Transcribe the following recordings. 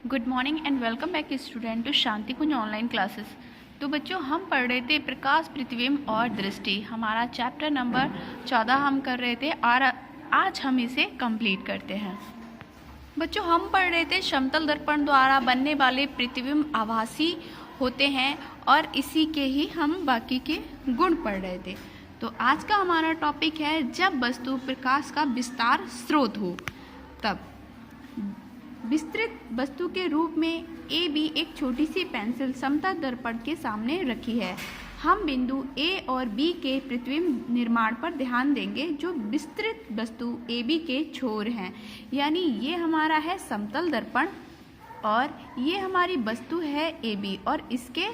Good morning and welcome back student to Shanti Kunj online classes. तो बच्चों, हम पढ़ रहे थे प्रकाश, प्रतिबिंब और दृष्टि। हमारा चैप्टर नंबर 14 हम कर रहे थे और आज हम इसे कंप्लीट करते हैं। बच्चों, हम पढ़ रहे थे समतल दर्पण द्वारा बनने वाले प्रतिबिंब आभासी होते हैं और इसी के ही हम बाकी के गुण पढ़ रहे थे। तो आज का हमारा टॉपिक है जब वस्तु प्रकाश का विस्तार स्रोत हो तब। विस्तृत वस्तु के रूप में ए बी एक छोटी सी पेंसिल समतल दर्पण के सामने रखी है। हम बिंदु ए और बी के प्रतिबिंब निर्माण पर ध्यान देंगे जो विस्तृत वस्तु ए बी के छोर हैं। यानी ये हमारा है समतल दर्पण और ये हमारी वस्तु है ए बी और इसके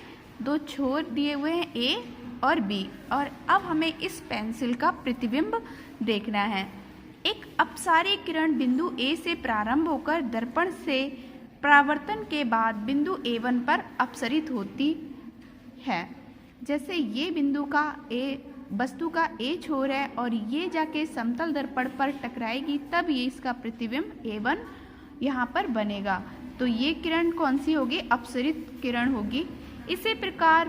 दो छोर दिए हुए हैं ए और बी। और अब हमें इस पेंसिल का प्रतिबिंब देखना है। एक अपसारी किरण बिंदु ए से प्रारंभ होकर दर्पण से परावर्तन के बाद बिंदु A1 पर अपसरित होती है। जैसे ये बिंदु का वस्तु का ए छोर है और ये जाके समतल दर्पण पर टकराएगी, तब ये इसका प्रतिबिंब A1 यहाँ पर बनेगा। तो ये किरण कौन सी होगी? अपसरित किरण होगी। इसी प्रकार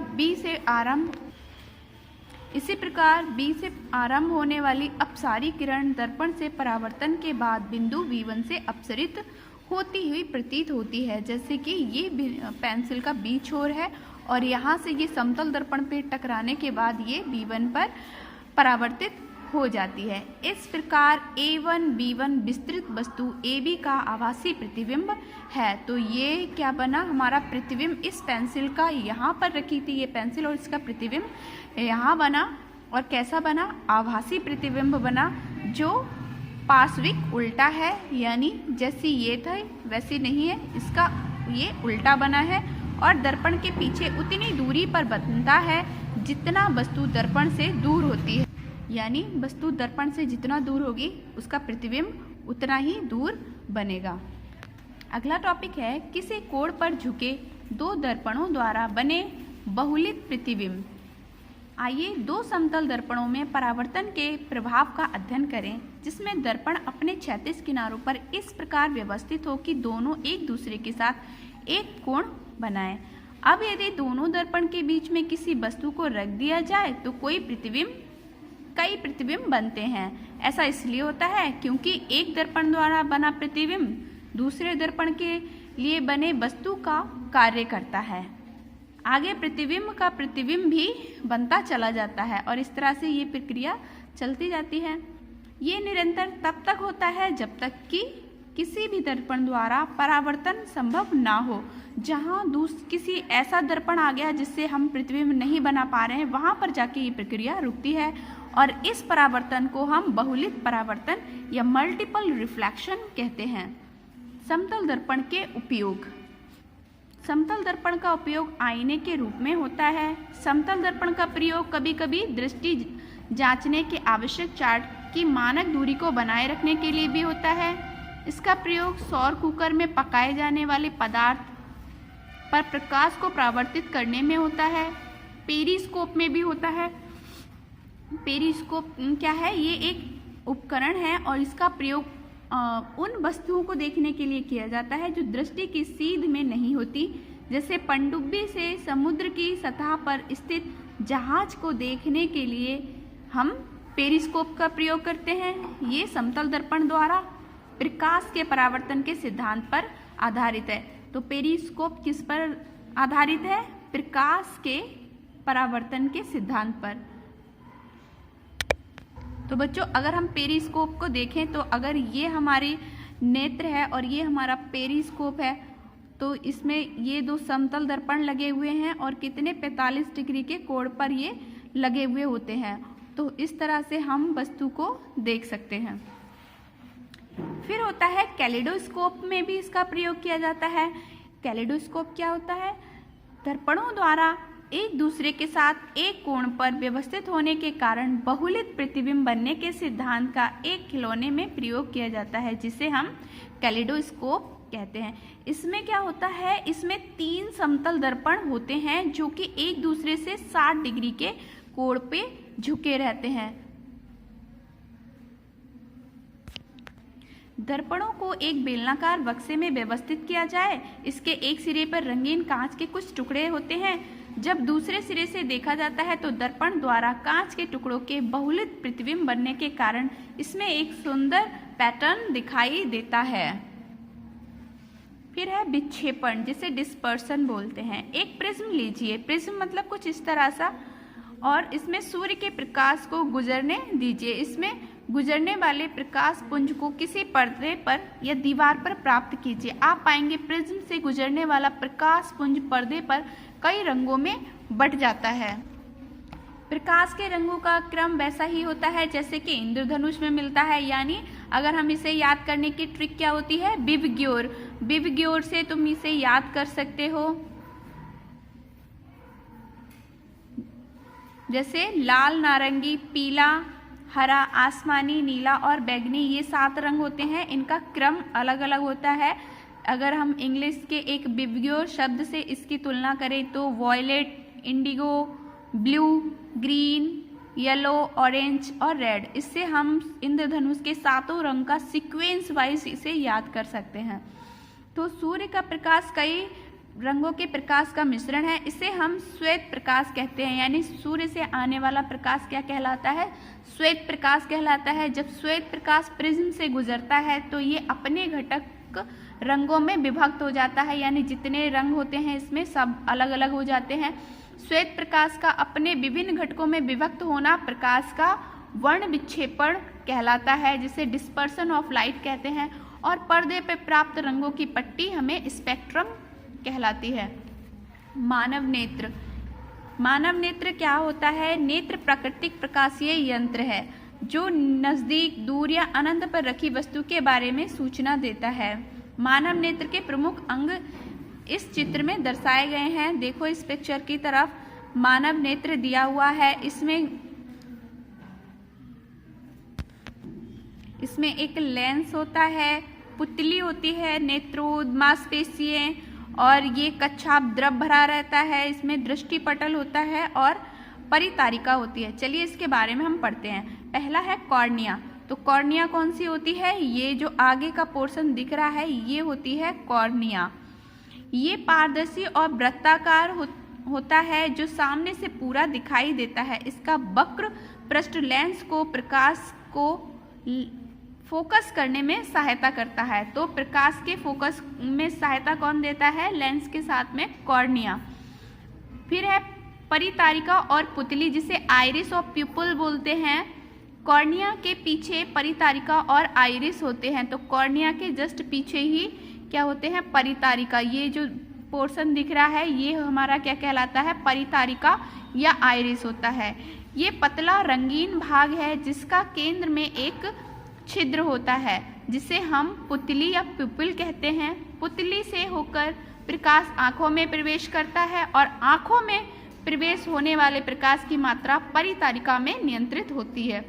बी से आरंभ होने वाली अपसारी किरण दर्पण से परावर्तन के बाद बिंदु B1 से अपसरित होती हुई प्रतीत होती है। जैसे कि ये पेंसिल का बी छोर है और यहाँ से ये समतल दर्पण पे टकराने के बाद ये B1 पर परावर्तित हो जाती है। इस प्रकार A1 B1 विस्तृत वस्तु AB का आभासी प्रतिबिंब है। तो ये क्या बना? हमारा प्रतिबिंब इस पेंसिल का यहाँ पर रखी थी ये पेंसिल और इसका प्रतिबिंब यहाँ बना। और कैसा बना? आभासी प्रतिबिंब बना जो पार्श्विक उल्टा है, यानी जैसी ये था वैसी नहीं है, इसका ये उल्टा बना है और दर्पण के पीछे उतनी दूरी पर बनता है जितना वस्तु दर्पण से दूर होती है। यानी वस्तु दर्पण से जितना दूर होगी उसका प्रतिबिंब उतना ही दूर बनेगा। अगला टॉपिक है किसी कोण पर झुके दो दर्पणों द्वारा बने बहुलित प्रतिबिंब। आइए दो समतल दर्पणों में परावर्तन के प्रभाव का अध्ययन करें, जिसमें दर्पण अपने क्षैतिज किनारों पर इस प्रकार व्यवस्थित हो कि दोनों एक दूसरे के साथ एक कोण बनाएं। अब यदि दोनों दर्पण के बीच में किसी वस्तु को रख दिया जाए तो कई प्रतिबिंब बनते हैं। ऐसा इसलिए होता है क्योंकि एक दर्पण द्वारा बना प्रतिबिंब दूसरे दर्पण के लिए बने वस्तु का कार्य करता है। आगे प्रतिबिंब का प्रतिबिंब भी बनता चला जाता है और इस तरह से ये प्रक्रिया चलती जाती है। ये निरंतर तब तक होता है जब तक कि किसी भी दर्पण द्वारा परावर्तन संभव ना हो। जहाँ किसी ऐसा दर्पण आ गया जिससे हम प्रतिबिंब नहीं बना पा रहे हैं, वहाँ पर जाके ये प्रक्रिया रुकती है और इस परावर्तन को हम बहुलित परावर्तन या मल्टीपल रिफ्लेक्शन कहते हैं। समतल दर्पण के उपयोग। समतल दर्पण का उपयोग आईने के रूप में होता है। समतल दर्पण का प्रयोग कभी कभी दृष्टि जांचने के आवश्यक चार्ट की मानक दूरी को बनाए रखने के लिए भी होता है। इसका प्रयोग सौर कुकर में पकाए जाने वाले पदार्थ पर प्रकाश को परावर्तित करने में होता है। पेरिस्कोप में भी होता है। पेरिस्कोप क्या है? ये एक उपकरण है और इसका प्रयोग उन वस्तुओं को देखने के लिए किया जाता है जो दृष्टि की सीध में नहीं होती। जैसे पनडुब्बी से समुद्र की सतह पर स्थित जहाज को देखने के लिए हम पेरिस्कोप का प्रयोग करते हैं। ये समतल दर्पण द्वारा प्रकाश के परावर्तन के सिद्धांत पर आधारित है। तो पेरिस्कोप किस पर आधारित है? प्रकाश के परावर्तन के सिद्धांत पर। तो बच्चों, अगर हम पेरिस्कोप को देखें तो अगर ये हमारी नेत्र है और ये हमारा पेरिस्कोप है तो इसमें ये दो समतल दर्पण लगे हुए हैं और कितने 45 डिग्री के कोण पर ये लगे हुए होते हैं। तो इस तरह से हम वस्तु को देख सकते हैं। फिर होता है कैलिडोस्कोप में भी इसका प्रयोग किया जाता है। कैलिडोस्कोप क्या होता है? दर्पणों द्वारा एक दूसरे के साथ एक कोण पर व्यवस्थित होने के कारण बहुलित प्रतिबिंब बनने के सिद्धांत का एक खिलौने में प्रयोग किया जाता है, जिसे हम कैलिडोस्कोप कहते हैं। इसमें क्या होता है? इसमें 3 समतल दर्पण होते हैं जो कि एक दूसरे से 60 डिग्री के कोण पे झुके रहते हैं। दर्पणों को एक बेलनाकार बक्से में व्यवस्थित किया जाए। इसके एक सिरे पर रंगीन कांच के कुछ टुकड़े होते हैं। जब दूसरे सिरे से देखा जाता है तो दर्पण द्वारा कांच के टुकड़ों के बहुलित प्रतिबिंब बनने के कारण इसमें एक सुंदर पैटर्न दिखाई देता है। फिर है विक्षेपण, जिसे डिस्पर्सन बोलते हैं। एक प्रिज्म लीजिए, प्रिज्म मतलब कुछ इस तरह सा, और इसमें सूर्य के प्रकाश को गुजरने दीजिए। इसमें गुजरने वाले प्रकाश पुंज को किसी पर्दे पर या दीवार पर प्राप्त कीजिए। आप पाएंगे प्रिज्म से गुजरने वाला प्रकाश पुंज पर्दे पर कई रंगों में बट जाता है। प्रकाश के रंगों का क्रम वैसा ही होता है जैसे कि इंद्रधनुष में मिलता है, यानी अगर हम इसे याद करने की ट्रिक क्या होती है, विबग्योर। विबग्योर से तुम इसे याद कर सकते हो, जैसे लाल, नारंगी, पीला, हरा, आसमानी, नीला और बैंगनी, ये 7 रंग होते हैं। इनका क्रम अलग अलग होता है। अगर हम इंग्लिश के एक विबग्योर शब्द से इसकी तुलना करें तो violet, indigo, blue, green, yellow, orange और रेड, इससे हम इंद्रधनुष के 7 रंग का सीक्वेंस वाइज इसे याद कर सकते हैं। तो सूर्य का प्रकाश कई रंगों के प्रकाश का मिश्रण है। इसे हम श्वेत प्रकाश कहते हैं, यानी सूर्य से आने वाला प्रकाश क्या कहलाता है, श्वेत प्रकाश कहलाता है। जब श्वेत प्रकाश प्रिज्म से गुजरता है तो ये अपने घटक रंगों में विभक्त हो जाता है, यानी जितने रंग होते हैं इसमें सब अलग अलग हो जाते हैं। श्वेत प्रकाश का अपने विभिन्न घटकों में विभक्त होना प्रकाश का वर्ण विक्षेपण कहलाता है, जिसे डिस्पर्सन ऑफ लाइट कहते हैं। और पर्दे पर प्राप्त रंगों की पट्टी हमें स्पेक्ट्रम कहलाती है। मानव नेत्र। मानव नेत्र क्या होता है? नेत्र प्राकृतिक प्रकाशीय यंत्र है जो नजदीक, दूर या अनंत पर रखी वस्तु के बारे में सूचना देता है। मानव नेत्र के प्रमुख अंग इस चित्र में दर्शाए गए हैं। देखो इस पिक्चर की तरफ मानव नेत्र दिया हुआ है। इसमें एक लेंस होता है, पुतली होती है, नेत्रोद, मांसपेशियां और ये कच्छाप द्रव भरा रहता है। इसमें दृष्टिपटल होता है और परितारिका होती है। चलिए इसके बारे में हम पढ़ते हैं। पहला है कॉर्निया। तो कॉर्निया कौन सी होती है? ये जो आगे का पोर्शन दिख रहा है ये होती है कॉर्निया। ये पारदर्शी और वृत्ताकार होता है जो सामने से पूरा दिखाई देता है। इसका वक्र पृष्ठ लेंस को प्रकाश को फोकस करने में सहायता करता है। तो प्रकाश के फोकस में सहायता कौन देता है? लेंस के साथ में कॉर्निया। फिर है परितारिका और पुतली, जिसे आइरिस और प्यूपल बोलते हैं। कॉर्निया के पीछे परितारिका और आइरिस होते हैं। तो कॉर्निया के जस्ट पीछे ही क्या होते हैं? परितारिका। ये जो पोर्शन दिख रहा है ये हमारा क्या कहलाता है? परितारिका या आइरिस होता है। ये पतला रंगीन भाग है जिसका केंद्र में एक छिद्र होता है जिसे हम पुतली या प्यूपिल कहते हैं। पुतली से होकर प्रकाश आंखों में प्रवेश करता है और आंखों में प्रवेश होने वाले प्रकाश की मात्रा परितारिका में नियंत्रित होती है।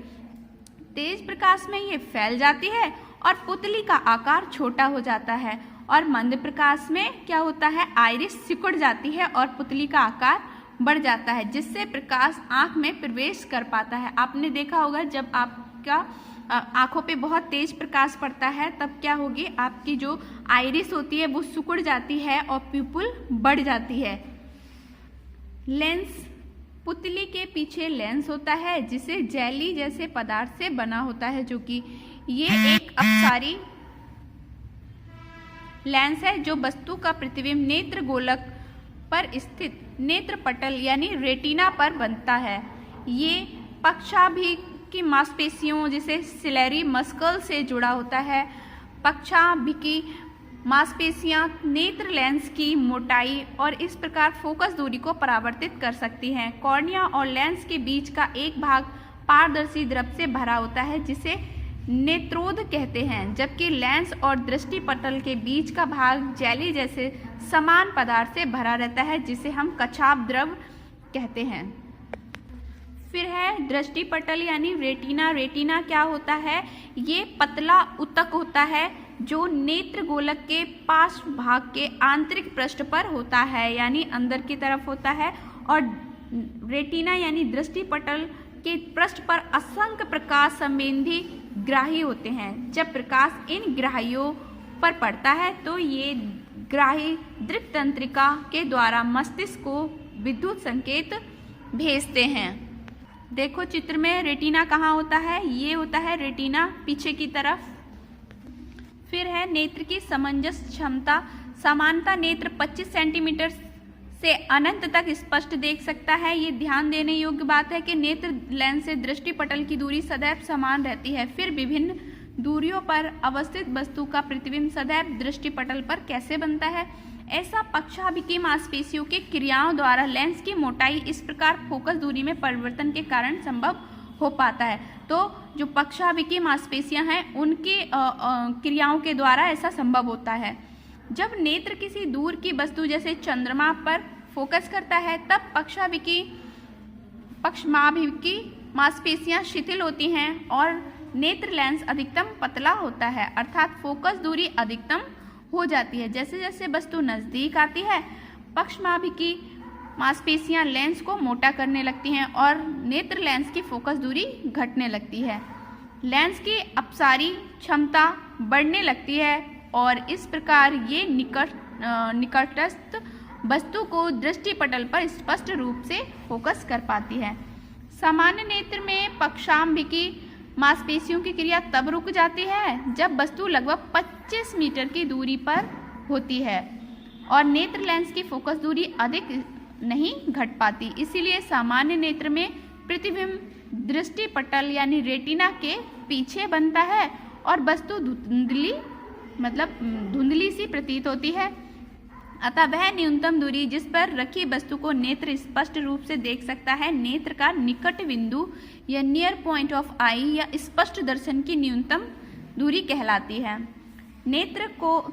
तेज प्रकाश में ये फैल जाती है और पुतली का आकार छोटा हो जाता है। और मंद प्रकाश में क्या होता है? आइरिस सिकुड़ जाती है और पुतली का आकार बढ़ जाता है, जिससे प्रकाश आंख में प्रवेश कर पाता है। आपने देखा होगा जब आपका आंखों पे बहुत तेज प्रकाश पड़ता है तब क्या होगी? आपकी जो आइरिस होती है वो सिकुड़ जाती है और प्यूपिल बढ़ जाती है। लेंस। पुतली के पीछे लेंस होता है जिसे जेली जैसे पदार्थ से बना होता है, जो कि ये एक अपसारी लेंस है जो वस्तु का प्रतिबिंब नेत्र गोलक पर स्थित नेत्र पटल यानी रेटिना पर बनता है। ये पक्षाभिक की मांसपेशियों जैसे सिलेरी मस्कल से जुड़ा होता है। पक्षाभिकी मांसपेशियां नेत्र लेंस की मोटाई और इस प्रकार फोकस दूरी को परावर्तित कर सकती हैं। कॉर्निया और लेंस के बीच का एक भाग पारदर्शी द्रव से भरा होता है जिसे नेत्रोद कहते हैं, जबकि लेंस और दृष्टिपटल के बीच का भाग जेली जैसे समान पदार्थ से भरा रहता है जिसे हम कच्छाप द्रव कहते हैं। फिर है दृष्टिपटल यानी रेटिना। रेटिना क्या होता है? ये पतला ऊतक होता है जो नेत्र गोलक के पार्श्व भाग के आंतरिक पृष्ठ पर होता है, यानी अंदर की तरफ होता है। और रेटिना यानी दृष्टिपटल के पृष्ठ पर असंख्य प्रकाश संबंधी ग्राही होते हैं। जब प्रकाश इन ग्राहियों पर पड़ता है तो ये ग्राही दृक तंत्रिका के द्वारा मस्तिष्क को विद्युत संकेत भेजते हैं। देखो चित्र में रेटिना कहाँ होता है, ये होता है रेटिना पीछे की तरफ। फिर है नेत्र की समंजस क्षमता। सामान्यतः नेत्र 25 सेंटीमीटर से अनंत तक स्पष्ट देख सकता है। ये ध्यान देने योग्य बात है कि नेत्र लेंस से दृष्टिपटल की दूरी सदैव समान रहती है। फिर विभिन्न दूरियों पर अवस्थित वस्तु का प्रतिबिंब सदैव दृष्टिपटल पर कैसे बनता है? ऐसा पक्षाभिमुखी मांसपेशियों के क्रियाओं द्वारा लेंस की मोटाई इस प्रकार फोकस दूरी में परिवर्तन के कारण संभव हो पाता है। तो जो पक्षाभिमुखी मांसपेशियां हैं उनकी क्रियाओं के द्वारा ऐसा संभव होता है। जब नेत्र किसी दूर की वस्तु जैसे चंद्रमा पर फोकस करता है तब पक्षाभिमुखी मांसपेशियां शिथिल होती हैं और नेत्र लेंस अधिकतम पतला होता है, अर्थात फोकस दूरी अधिकतम हो जाती है। जैसे जैसे वस्तु नजदीक आती है पक्षाभिमुखी मांसपेशियां लेंस को मोटा करने लगती हैं और नेत्र लेंस की फोकस दूरी घटने लगती है। लेंस की अपसारी क्षमता बढ़ने लगती है और इस प्रकार ये निकटस्थ वस्तु को दृष्टिपटल पर स्पष्ट रूप से फोकस कर पाती है। सामान्य नेत्र में पक्षाभिमुखी मांसपेशियों की क्रिया तब रुक जाती है जब वस्तु लगभग 25 मीटर की दूरी पर होती है और नेत्र लेंस की फोकस दूरी अधिक नहीं घट पाती। इसीलिए सामान्य नेत्र में प्रतिबिंब दृष्टिपटल यानी रेटिना के पीछे बनता है और वस्तु धुंधली सी प्रतीत होती है। अतः वह न्यूनतम दूरी जिस पर रखी वस्तु को नेत्र स्पष्ट रूप से देख सकता है नेत्र का निकट बिंदु या नियर पॉइंट ऑफ आई या स्पष्ट दर्शन की न्यूनतम दूरी कहलाती है। नेत्र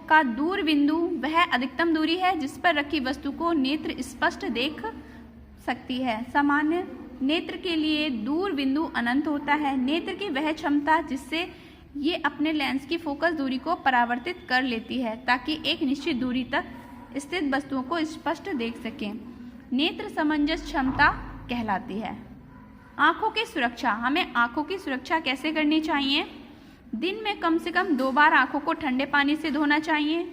का दूर बिंदु वह अधिकतम दूरी है जिस पर रखी वस्तु को नेत्र स्पष्ट देख सकती है। सामान्य नेत्र के लिए दूर बिंदु अनंत होता है। नेत्र की वह क्षमता जिससे ये अपने लेंस की फोकस दूरी को परावर्तित कर लेती है ताकि एक निश्चित दूरी तक स्थित वस्तुओं को स्पष्ट देख सकें, नेत्र समंजस क्षमता कहलाती है। आंखों की सुरक्षा। हमें आंखों की सुरक्षा कैसे करनी चाहिए? दिन में कम से कम 2 बार आंखों को ठंडे पानी से धोना चाहिए।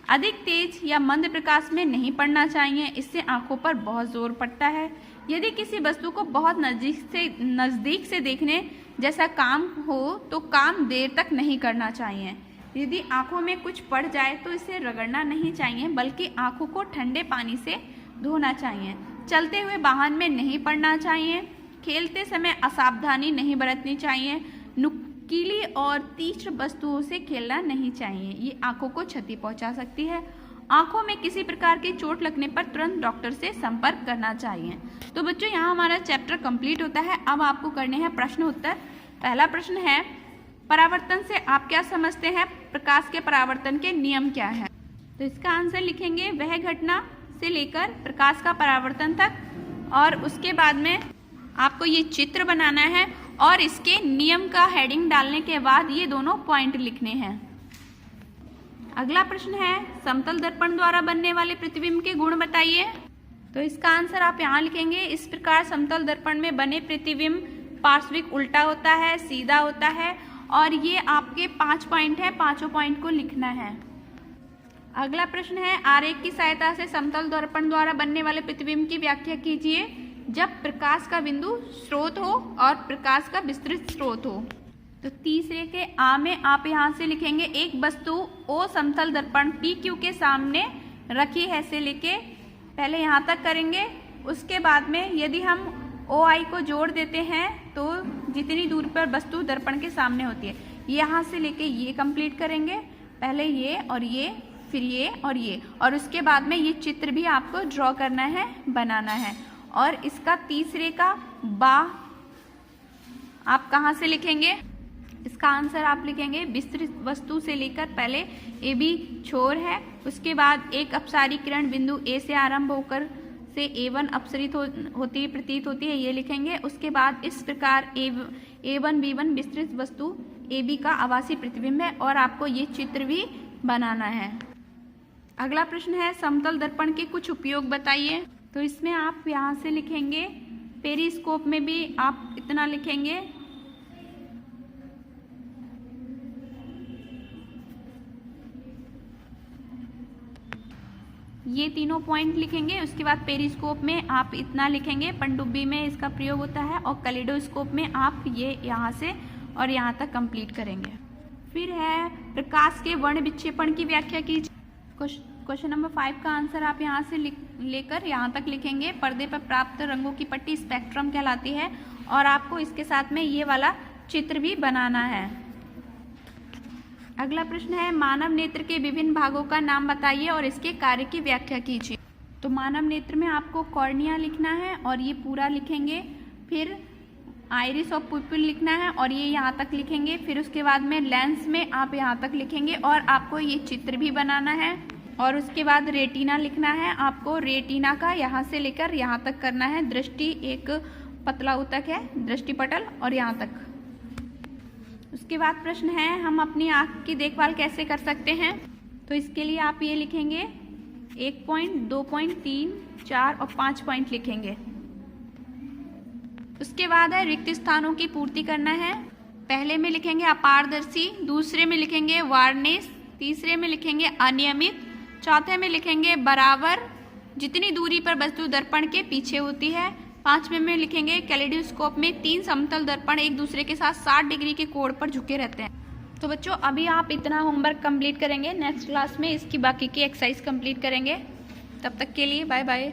अधिक तेज या मंद प्रकाश में नहीं पड़ना चाहिए, इससे आंखों पर बहुत जोर पड़ता है। यदि किसी वस्तु को बहुत नज़दीक से देखने जैसा काम हो तो काम देर तक नहीं करना चाहिए। यदि आंखों में कुछ पड़ जाए तो इसे रगड़ना नहीं चाहिए बल्कि आंखों को ठंडे पानी से धोना चाहिए। चलते हुए वाहन में नहीं पड़ना चाहिए। खेलते समय असावधानी नहीं बरतनी चाहिए। नुकीली और तीक्ष्ण वस्तुओं से खेलना नहीं चाहिए, ये आंखों को क्षति पहुंचा सकती है। आंखों में किसी प्रकार की चोट लगने पर तुरंत डॉक्टर से संपर्क करना चाहिए। तो बच्चों यहाँ हमारा चैप्टर कंप्लीट होता है। अब आपको करने हैं प्रश्न उत्तर। पहला प्रश्न है परावर्तन से आप क्या समझते हैं? प्रकाश के परावर्तन के नियम क्या है? तो इसका आंसर लिखेंगे वह घटना से लेकर प्रकाश का परावर्तन तक और उसके बाद में आपको ये चित्र बनाना है और इसके नियम का हेडिंग डालने के बाद ये दोनों पॉइंट लिखने हैं। अगला प्रश्न है समतल दर्पण द्वारा बनने वाले प्रतिबिंब के गुण बताइए। तो इसका आंसर आप यहाँ लिखेंगे। इस प्रकार समतल दर्पण में बने प्रतिबिंब पार्श्विक उल्टा होता है, सीधा होता है और ये आपके 5 पॉइंट है, 5 पॉइंट को लिखना है। अगला प्रश्न है आरेख की सहायता से समतल दर्पण द्वारा बनने वाले प्रतिबिंब की व्याख्या कीजिए जब प्रकाश का बिंदु स्रोत हो और प्रकाश का विस्तृत स्रोत हो। तो तीसरे के आ में आप यहाँ से लिखेंगे एक वस्तु ओ समतल दर्पण पी क्यू के सामने रखी है से लेके पहले यहाँ तक करेंगे। उसके बाद में यदि हम ओ आई को जोड़ देते हैं तो जितनी दूर पर वस्तु दर्पण के सामने होती है यहाँ से लेके ये कंप्लीट करेंगे। पहले ये और ये, फिर ये और उसके बाद में ये चित्र भी आपको ड्रॉ करना है, बनाना है। और इसका तीसरे का बा आप कहाँ से लिखेंगे? इसका आंसर आप लिखेंगे विस्तृत वस्तु से लेकर पहले ए बी छोर है, उसके बाद एक अपसारी किरण बिंदु ए से आरंभ होकर से A1 अपसरित होती प्रतीत होती है, ये लिखेंगे। उसके बाद इस प्रकार A1 B1 विस्तृत वस्तु AB का आभासी प्रतिबिंब है और आपको ये चित्र भी बनाना है। अगला प्रश्न है समतल दर्पण के कुछ उपयोग बताइए। तो इसमें आप यहाँ से लिखेंगे, पेरिस्कोप में भी आप इतना लिखेंगे। ये तीनों पॉइंट लिखेंगे। उसके बाद पेरिस्कोप में आप इतना लिखेंगे, पनडुब्बी में इसका प्रयोग होता है, और कैलिडोस्कोप में आप ये यहाँ से और यहाँ तक कंप्लीट करेंगे। फिर है प्रकाश के वर्ण विक्षेपण की व्याख्या कीजिए। क्वेश्चन नंबर 5 का आंसर आप यहाँ से लेकर यहाँ तक लिखेंगे। पर्दे पर प्राप्त रंगों की पट्टी स्पेक्ट्रम कहलाती है, और आपको इसके साथ में ये वाला चित्र भी बनाना है। अगला प्रश्न है मानव नेत्र के विभिन्न भागों का नाम बताइए और इसके कार्य की व्याख्या कीजिए। तो मानव नेत्र में आपको कॉर्निया लिखना है और ये पूरा लिखेंगे। फिर आइरिस और पुपिल लिखना है और ये यहाँ तक लिखेंगे। फिर उसके बाद में लेंस में आप यहाँ तक लिखेंगे और आपको ये चित्र भी बनाना है। और उसके बाद रेटिना लिखना है, आपको रेटिना का यहाँ से लेकर यहाँ तक करना है। दृष्टि एक पतला ऊतक है, दृष्टिपटल, और यहाँ तक। उसके बाद प्रश्न है हम अपनी आँख की देखभाल कैसे कर सकते हैं। तो इसके लिए आप ये लिखेंगे 1 पॉइंट, 2 पॉइंट, 3, 4 और 5 पॉइंट लिखेंगे। उसके बाद है रिक्त स्थानों की पूर्ति करना है। पहले में लिखेंगे अपारदर्शी, दूसरे में लिखेंगे वार्निश, तीसरे में लिखेंगे अनियमित, चौथे में लिखेंगे बराबर जितनी दूरी पर वस्तु दर्पण के पीछे होती है, 5वें में लिखेंगे कैलिडोस्कोप में 3 समतल दर्पण एक दूसरे के साथ 60 डिग्री के कोण पर झुके रहते हैं। तो बच्चों अभी आप इतना होमवर्क कंप्लीट करेंगे, नेक्स्ट क्लास में इसकी बाकी की एक्सरसाइज कंप्लीट करेंगे। तब तक के लिए बाय बाय।